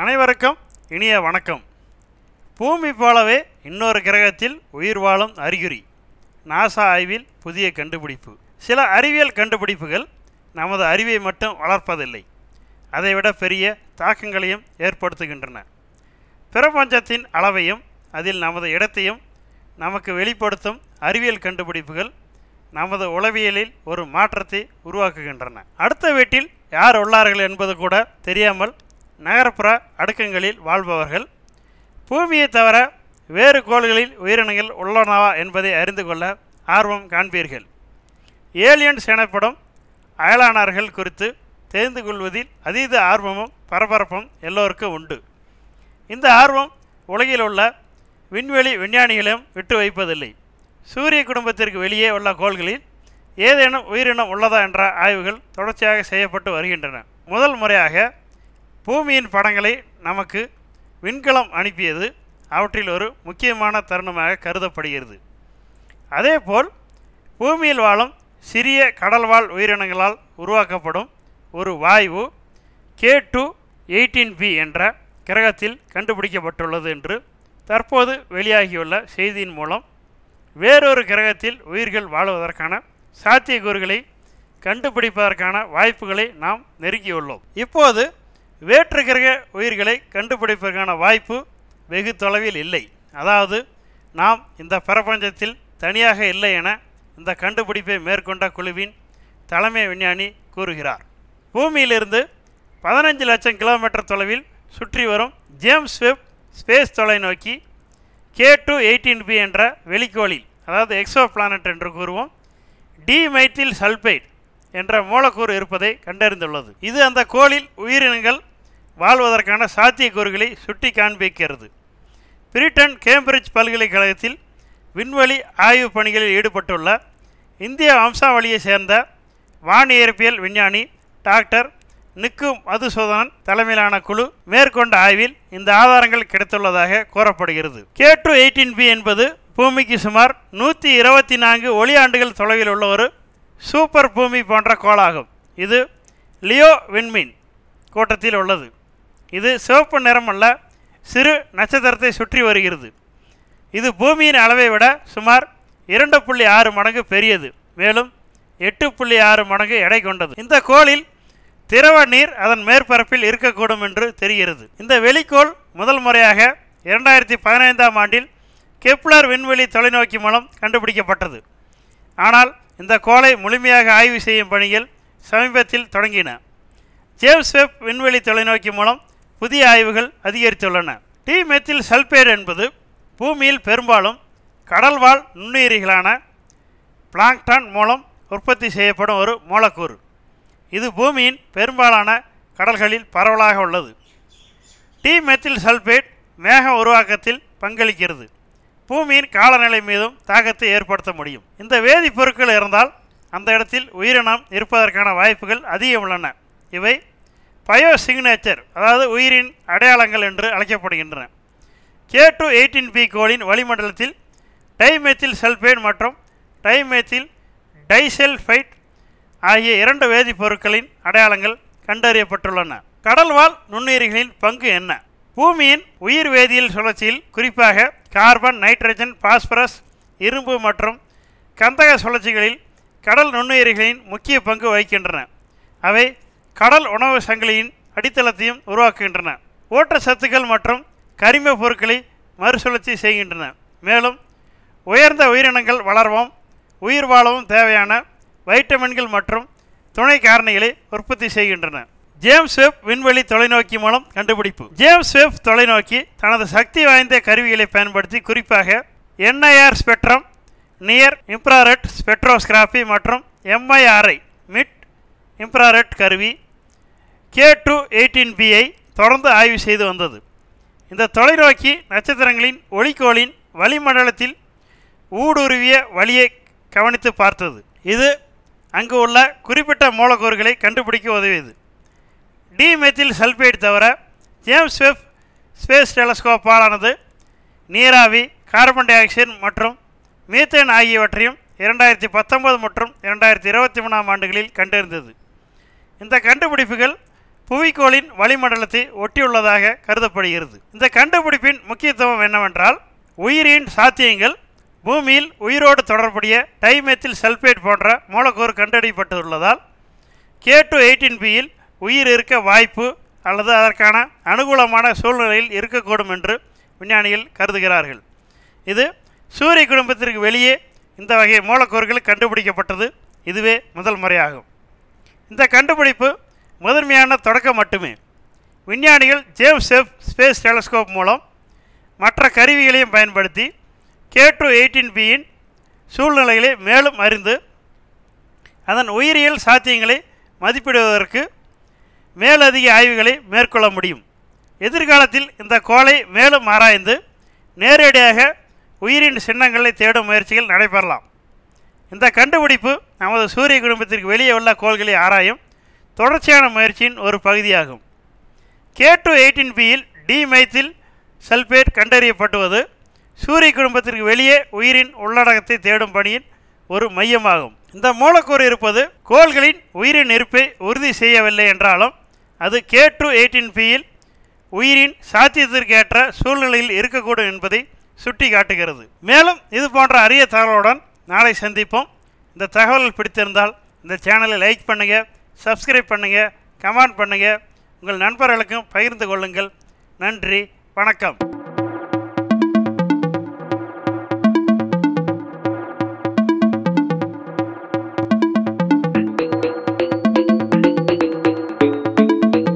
அனைவருக்கும் இனிய வணக்கம். பூமி போலவே இன்னொரு கிரகத்தில் உயிர் வாழும் அறிகுறி. நாசா ஆய்வில் புதிய கண்டுபிடிப்பு. சில அறிவியல் கண்டுபிடிப்புகள் நமது அறிவை மட்டும் வளர்ப்பதில்லை, அதைவிட பெரிய தாக்கங்களையும் ஏற்படுத்துகின்றன. பிரபஞ்சத்தின் அளவையும் அதில் நமது இடத்தையும் நமக்கு வெளிப்படுத்தும் அறிவியல் கண்டுபிடிப்புகள் நமது உளவியலில் ஒரு மாற்றத்தை உருவாக்குகின்றன. அடுத்த வீட்டில் யார் உள்ளார்கள் என்பது கூட தெரியாமல் நகர்ப்புற அடுக்கங்களில் வாழ்பவர்கள் பூமியை தவிர வேறு கோள்களில் உயிரினங்கள் உள்ளனவா என்பதை அறிந்து கொள்ள ஆர்வம் காண்பீர்கள். ஏலியன்ஸ் எனப்படும் அயலானர்கள் குறித்து தெரிந்து கொள்வதில் அதீத ஆர்வமும் பரபரப்பும் எல்லோருக்கும் உண்டு. இந்த ஆர்வம் உலகில் உள்ள விண்வெளி விஞ்ஞானிகளையும் விட்டு வைப்பதில்லை. சூரிய குடும்பத்திற்கு வெளியே உள்ள கோள்களில் ஏதேனும் உயிரினம் உள்ளதா என்ற ஆய்வுகள் தொடர்ச்சியாக செய்யப்பட்டு வருகின்றன. முதல் முறையாக பூமியின் படங்களை நமக்கு விண்கலம் அனுப்பியது அவற்றில் ஒரு முக்கியமான தருணமாக கருதப்படுகிறது. அதேபோல் பூமியில் வாழும் சிறிய கடல்வாழ் உயிரினங்களால் உருவாக்கப்படும் ஒரு வாயு K2-18b என்ற கிரகத்தில் கண்டுபிடிக்கப்பட்டுள்ளது என்று தற்போது வெளியாகியுள்ள செய்தியின் மூலம் வேறொரு கிரகத்தில் உயிர்கள் வாழுவதற்கான சாத்தியக்கூறுகளை கண்டுபிடிப்பதற்கான வாய்ப்புகளை நாம் நெருங்கியுள்ளோம். இப்போது வேற்று கிரக உயிர்களை கண்டுபிடிப்பதற்கான வாய்ப்பு வெகு தொலைவில் இல்லை. அதாவது நாம் இந்த பிரபஞ்சத்தில் தனியாக இல்லை என இந்த கண்டுபிடிப்பை மேற்கொண்ட குழுவின் தலைமை விஞ்ஞானி கூறுகிறார். பூமியிலிருந்து 15 லட்சம் கிலோமீட்டர் தொலைவில் சுற்றி வரும் ஜேம்ஸ் வெப் ஸ்பேஸ் தொலைநோக்கி K2-18b என்ற வெளிக்கோளில், அதாவது எக்ஸோ பிளானட் என்று கூறுவோம், டிமெத்தில் சல்பைட் என்ற மூலக்கூறு இருப்பதை கண்டறிந்துள்ளது. இது அந்த கோளில் உயிரினங்கள் வாழ்வதற்கான சாத்தியக்கூறுகளை சுட்டி காண்பிக்கிறது. பிரிட்டன் கேம்பிரிட்ஜ் பல்கலைக்கழகத்தில் விண்வெளி ஆய்வு பணிகளில் ஈடுபட்டுள்ள இந்திய வம்சாவளியை சேர்ந்த வானியற்பியல் விஞ்ஞானி டாக்டர் நிக்கு மதுசூதனன் தலைமையிலான குழு மேற்கொண்ட ஆய்வில் இந்த ஆதாரங்கள் கிடைத்துள்ளதாக கூறப்படுகிறது. K2-18b என்பது பூமிக்கு சுமார் 124 ஒளி ஆண்டுகள் தொலைவில் உள்ள ஒரு சூப்பர் பூமி போன்ற கோளாகும். இது லியோ விண்மீன் கூட்டத்தில் உள்ளது. இது சிவப்பு நிறமுள்ள சிறு நட்சத்திரத்தை சுற்றி வருகிறது. இது பூமியின் அளவை விட சுமார் 2.6 மடங்கு பெரியது, மேலும் 8.6 மடங்கு எடை கொண்டது. இந்த கோளில் திரவ நீர் அதன் மேற்பரப்பில் இருக்கக்கூடும் என்று தெரிகிறது. இந்த வெளிக்கோள் முதல் முறையாக 2015ஆம் ஆண்டில் கெப்லர் விண்வெளி தொலைநோக்கி மூலம் கண்டுபிடிக்கப்பட்டது. ஆனால் இந்த கோளை முழுமையாக ஆய்வு செய்யும் பணிகள் சமீபத்தில் தொடங்கின. ஜேம்ஸ் வெப் விண்வெளி தொலைநோக்கி மூலம் புதிய ஆய்வுகள் அதிகரித்துள்ளன. டிமெத்தில் சல்பைடு என்பது பூமியில் பெரும்பாலும் கடல்வாழ் நுண்ணுயிரிகளான பிளாங்க்டன் மூலம் உற்பத்தி செய்யப்படும் ஒரு மூலக்கூறு. இது பூமியின் பெரும்பாலான கடல்களில் பரவலாக உள்ளது. டிமெத்தில் சல்பைடு மேக உருவாக்கத்தில் பங்களிக்கிறது. பூமியின் காலநிலை மீதும் தாக்கத்தை ஏற்படுத்த முடியும். இந்த வேதிப்பொருட்கள் இருந்தால் அந்த இடத்தில் உயிரினம் இருப்பதற்கான வாய்ப்புகள் அதிகம் உள்ளன. இவை பயோ சிக்னேச்சர், அதாவது உயிரின் அடையாளங்கள் என்று அழைக்கப்படுகின்றன. K2-18b கோளின் வளிமண்டலத்தில் டைமெத்தில் சல்பைடு மற்றும் டைமெத்தில் டைசல்ஃபைட் ஆகிய 2 வேதிப்பொருட்களின் அடையாளங்கள் கண்டறியப்பட்டுள்ளன. கடல்வாழ் நுண்ணுயிரிகளின் பங்கு என்ன? பூமியின் உயிர் வேதியியல் சுழற்சியில் குறிப்பாக கார்பன், நைட்ரஜன், பாஸ்பரஸ், இரும்பு மற்றும் கந்தக சுழற்சிகளில் கடல் நுண்ணுயிரிகளின் முக்கிய பங்கு வகிக்கின்றன. அவை கடல் உணவு சங்கிலியின் அடித்தளத்தையும் உருவாக்குகின்றன. ஊட்டச்சத்துக்கள் மற்றும் கரிம பொருட்களை மறுசுழற்சி செய்கின்றன. மேலும் உயர்ந்த உயிரினங்கள் வளரவும் உயிர் வாழவும் தேவையான வைட்டமின்கள் மற்றும் துணை காரணிகளை உற்பத்தி செய்கின்றன. ஜேம்ஸ் வெப் விண்வெளி தொலைநோக்கி மூலம் கண்டுபிடிப்பு. ஜேம்ஸ் வெப் தொலைநோக்கி தனது சக்தி வாய்ந்த கருவிகளை பயன்படுத்தி குறிப்பாக NIR ஸ்பெக்ட்ரம், நியர் இன்ஃப்ராரெட் ஸ்பெக்ட்ரோஸ்கிராபி மற்றும் MIRI மிட் இன்ஃப்ராரெட் கருவி K2-18b ஐ தொடர்ந்து ஆய்வு செய்து வந்தது. இந்த தொலைநோக்கி நட்சத்திரங்களின் ஒளிக்கோளின் வளிமண்டலத்தில் ஊடுருவிய வழியை கவனித்து பார்த்தது. இது அங்கு உள்ள குறிப்பிட்ட மூலக்கூறுகளை கண்டுபிடிக்க உதவியது. டிமெத்தில் சல்பைடு தவிர ஜேம்ஸ் வெப் ஸ்பேஸ் டெலஸ்கோப்பாலானது நீராவி, கார்பன் டை ஆக்சைடு மற்றும் மீத்தேன் ஆகியவற்றையும் 2019 மற்றும் 2023ஆம் ஆண்டுகளில் கண்டறிந்தது. இந்த கண்டுபிடிப்புகள் புவிக்கோளின் வளிமண்டலத்தை ஒட்டியுள்ளதாக கருதப்படுகிறது. இந்த கண்டுபிடிப்பின் முக்கியத்துவம் என்னவென்றால், உயிரின் சாத்தியங்கள் பூமியில் உயிரோடு தொடர்புடைய டைமெத்தில் சல்பேட் போன்ற மூலக்கூறு கண்டறியப்பட்டுள்ளதால் K2-18bயில் உயிர் இருக்க வாய்ப்பு அல்லது அதற்கான அனுகூலமான சூழ்நிலையில் இருக்கக்கூடும் என்று விஞ்ஞானிகள் கருதுகிறார்கள். இது சூரிய குடும்பத்திற்கு வெளியே இந்த வகை மூலக்கூறுகள் கண்டுபிடிக்கப்பட்டது இதுவே முதல் முறையாகும். இந்த கண்டுபிடிப்பு முதன்மையான தொடக்கம் மட்டுமே. விஞ்ஞானிகள் ஜேம்ஸ் வெப் ஸ்பேஸ் டெலஸ்கோப் மூலம் மற்ற கருவிகளையும் பயன்படுத்தி K2-18bயின் சூழ்நிலைகளை மேலும் அறிந்து அதன் உயிரியல் சாத்தியங்களை மதிப்பிடுவதற்கு மேலதிக ஆய்வுகளை மேற்கொள்ள முடியும். எதிர்காலத்தில் இந்த கோளை மேலும் ஆராய்ந்து நேரடியாக உயிரின் சின்னங்களை தேடும் முயற்சிகள் நடைபெறலாம். இந்த கண்டுபிடிப்பு நமது சூரிய குடும்பத்திற்கு வெளியே உள்ள கோள்களை ஆராயும் தொடர்ச்சியான முயற்சியின் ஒரு பகுதியாகும். K2-18bயில் டிமெத்தில் சல்பேட் கண்டறியப்பட்டுவது சூரிய குடும்பத்திற்கு வெளியே உயிரின் உள்ளடக்கத்தை தேடும் பணியின் ஒரு மையமாகும். இந்த மூலக்கூறு இருப்பது கோள்களின் உயிரின் இருப்பை உறுதி செய்யவில்லை என்றாலும் அது K2-18bயில் உயிரின் சாத்தியத்திற்கேற்ற சூழ்நிலையில் இருக்கக்கூடும் என்பதை சுட்டி காட்டுகிறது. மேலும் இது போன்ற அரிய தகவலுடன் நாளை சந்திப்போம். இந்த தகவல்கள் பிடித்திருந்தால் இந்த சேனலை லைக் பண்ணுங்கள், சப்ஸ்கிரைப் பண்ணுங்கள், கமெண்ட் பண்ணுங்கள், உங்கள் நண்பர்களுக்கும் பகிர்ந்து கொள்ளுங்கள். நன்றி, வணக்கம்.